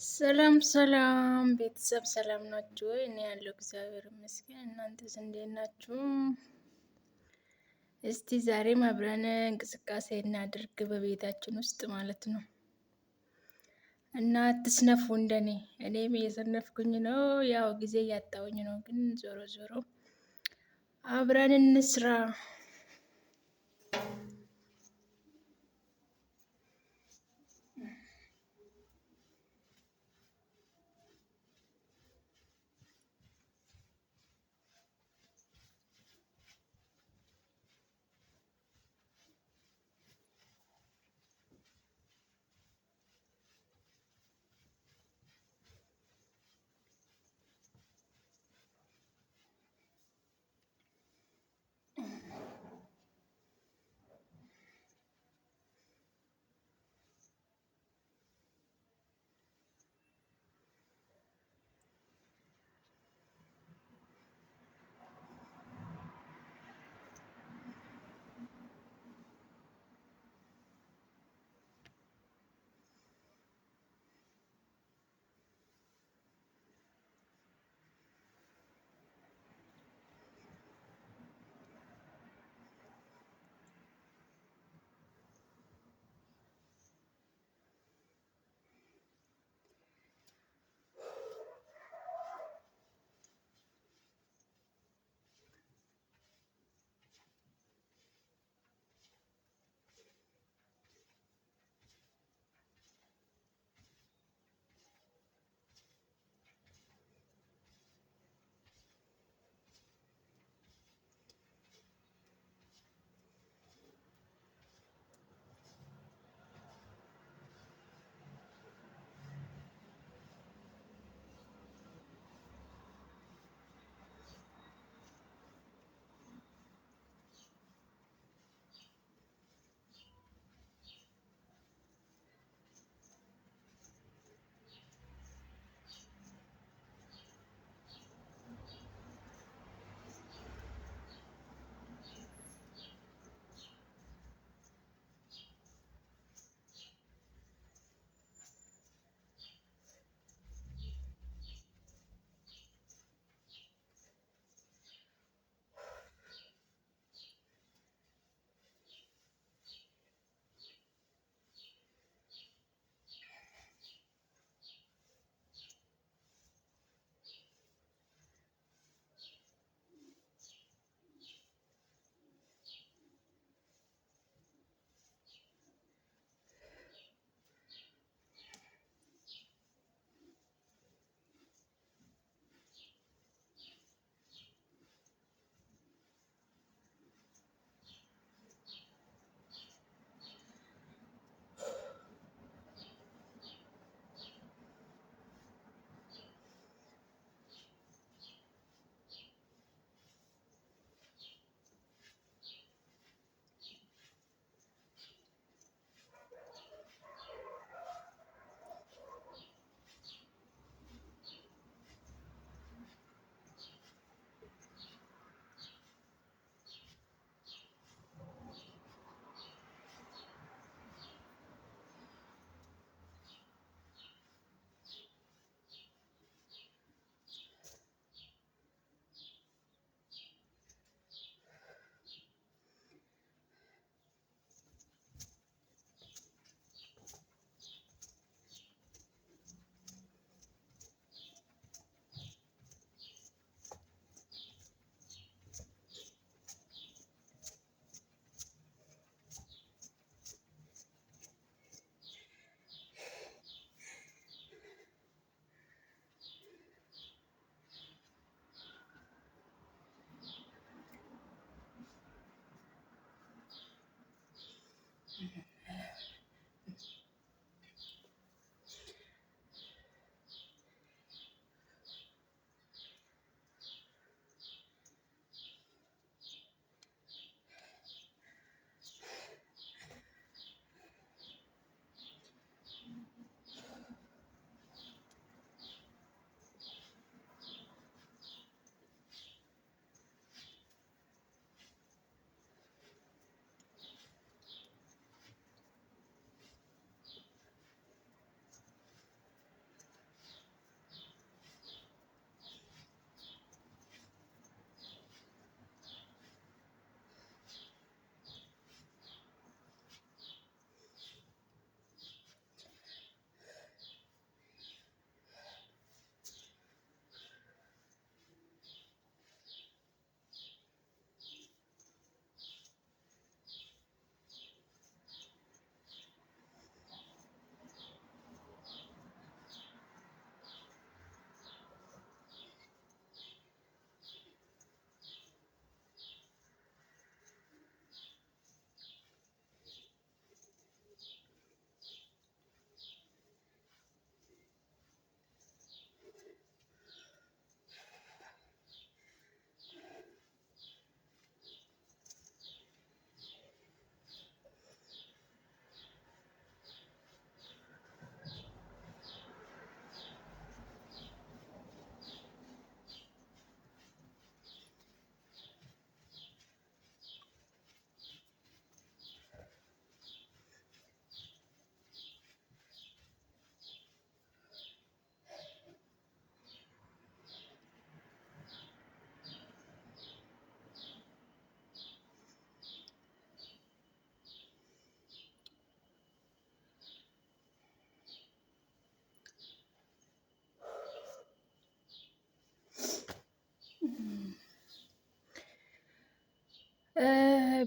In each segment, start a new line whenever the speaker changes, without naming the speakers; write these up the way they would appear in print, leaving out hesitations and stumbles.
ሰላም ሰላም ቤተሰብ ሰላም ናችሁ ወይ? እኔ ያለው እግዚአብሔር ይመስገን። እናንተስ እንዴት ናችሁ? እስቲ ዛሬም አብረን እንቅስቃሴ እናድርግ በቤታችን ውስጥ ማለት ነው። እና አትስነፉ እንደኔ። እኔም እየሰነፍኩኝ ነው፣ ያው ጊዜ እያጣሁኝ ነው። ግን ዞሮ ዞሮ አብረን እንስራ።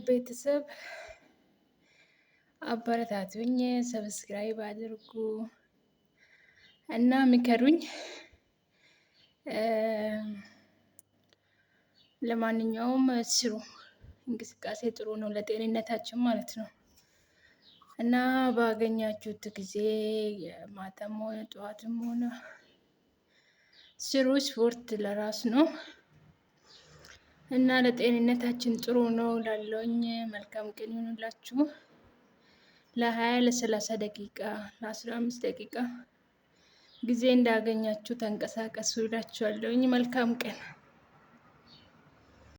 ቤተሰብ አበረታቱኝ፣ ሰብስክራይብ አድርጉ እና ምከሩኝ። ለማንኛውም ስሩ። እንቅስቃሴ ጥሩ ነው ለጤንነታችን ማለት ነው። እና ባገኛችሁት ጊዜ ማታም ሆነ ጠዋትም ሆነ ስሩ። ስፖርት ለራስ ነው እና ለጤንነታችን ጥሩ ነው ላለውኝ። መልካም ቀን ይሁንላችሁ። ለ20 ለ30 ደቂቃ ለ15 ደቂቃ ጊዜ እንዳገኛችሁ ተንቀሳቀሱ እላችኋለሁኝ። መልካም ቀን